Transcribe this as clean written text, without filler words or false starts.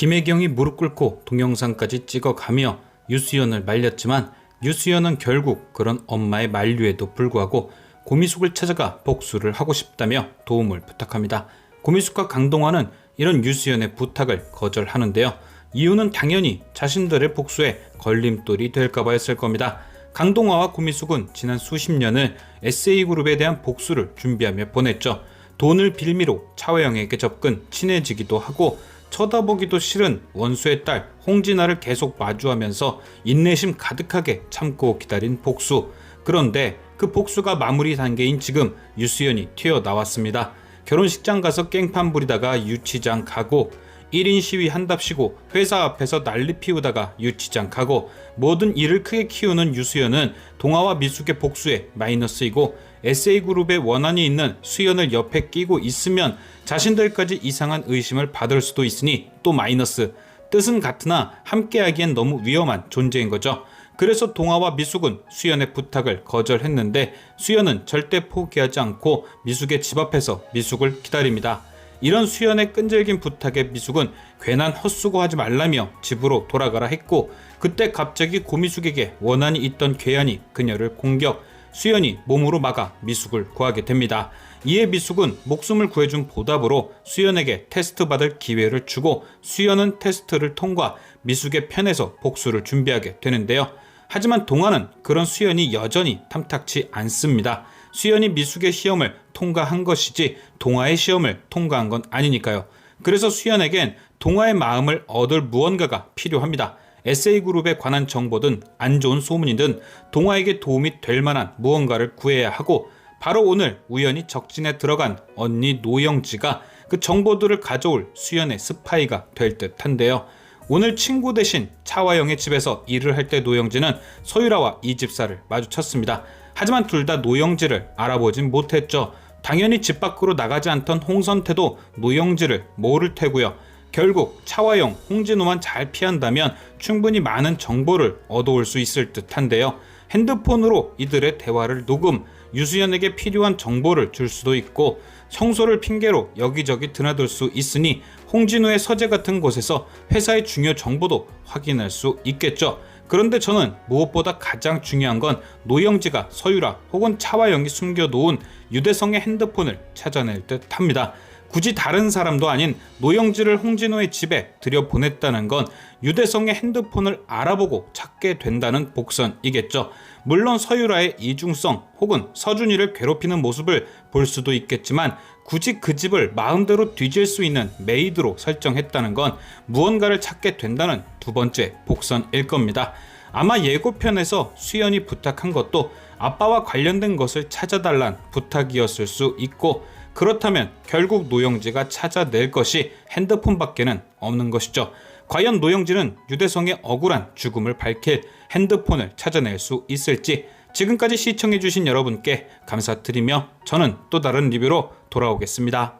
김혜경이 무릎 꿇고 동영상까지 찍어가며 유수연을 말렸지만 유수연은 결국 그런 엄마의 만류에도 불구하고 고미숙을 찾아가 복수를 하고 싶다며 도움을 부탁합니다. 고미숙과 강동화는 이런 유수연의 부탁을 거절하는데요. 이유는 당연히 자신들의 복수에 걸림돌이 될까봐였을 겁니다. 강동화와 고미숙은 지난 수십 년을 SA그룹에 대한 복수를 준비하며 보냈죠. 돈을 빌미로 차화영에게 접근, 친해지기도 하고 쳐다보기도 싫은 원수의 딸 홍진아를 계속 마주하면서 인내심 가득하게 참고 기다린 복수. 그런데 그 복수가 마무리 단계인 지금 유수연이 튀어나왔습니다. 결혼식장 가서 깽판 부리다가 유치장 가고 1인 시위 한답시고 회사 앞에서 난리 피우다가 유치장 가고 모든 일을 크게 키우는 유수연은 동아와 미숙의 복수에 마이너스이고 SA그룹에 원한이 있는 수연을 옆에 끼고 있으면 자신들까지 이상한 의심을 받을 수도 있으니 또 마이너스. 뜻은 같으나 함께하기엔 너무 위험한 존재인 거죠. 그래서 동아와 미숙은 수연의 부탁을 거절했는데 수연은 절대 포기하지 않고 미숙의 집 앞에서 미숙을 기다립니다. 이런 수연의 끈질긴 부탁에 미숙은 괜한 헛수고하지 말라며 집으로 돌아가라 했고 그때 갑자기 고미숙에게 원한이 있던 괴한이 그녀를 공격, 수연이 몸으로 막아 미숙을 구하게 됩니다. 이에 미숙은 목숨을 구해준 보답으로 수연에게 테스트 받을 기회를 주고 수연은 테스트를 통과, 미숙의 편에서 복수를 준비하게 되는데요. 하지만 동아는 그런 수연이 여전히 탐탁치 않습니다. 수연이 미숙의 시험을 통과한 것이지 동아의 시험을 통과한 건 아니니까요. 그래서 수연에겐 동아의 마음을 얻을 무언가가 필요합니다. SA그룹에 관한 정보든 안 좋은 소문이든 동아에게 도움이 될 만한 무언가를 구해야 하고 바로 오늘 우연히 적진에 들어간 언니 노영지가 그 정보들을 가져올 수연의 스파이가 될 듯한데요. 오늘 친구 대신 차화영의 집에서 일을 할 때 노영지는 서유라와 이집사를 마주쳤습니다. 하지만 둘 다 노영지를 알아보진 못했죠. 당연히 집 밖으로 나가지 않던 홍선태도 노영지를 모를 테고요. 결국 차화영, 홍진호만 잘 피한다면 충분히 많은 정보를 얻어올 수 있을 듯한데요. 핸드폰으로 이들의 대화를 녹음, 유수연에게 필요한 정보를 줄 수도 있고 청소를 핑계로 여기저기 드나들 수 있으니 홍진호의 서재 같은 곳에서 회사의 중요 정보도 확인할 수 있겠죠. 그런데 저는 무엇보다 가장 중요한 건 노영지가 서유라 혹은 차화영이 숨겨놓은 유대성의 핸드폰을 찾아낼 듯 합니다. 굳이 다른 사람도 아닌 노영지를 홍진호의 집에 들여보냈다는 건 유대성의 핸드폰을 알아보고 찾게 된다는 복선이겠죠. 물론 서유라의 이중성 혹은 서준이를 괴롭히는 모습을 볼 수도 있겠지만 굳이 그 집을 마음대로 뒤질 수 있는 메이드로 설정했다는 건 무언가를 찾게 된다는 두 번째 복선일 겁니다. 아마 예고편에서 수연이 부탁한 것도 아빠와 관련된 것을 찾아달란 부탁이었을 수 있고 그렇다면 결국 노영지가 찾아낼 것이 핸드폰밖에는 없는 것이죠. 과연 노영지는 유대성의 억울한 죽음을 밝힐 핸드폰을 찾아낼 수 있을지 지금까지 시청해주신 여러분께 감사드리며 저는 또 다른 리뷰로 돌아오겠습니다.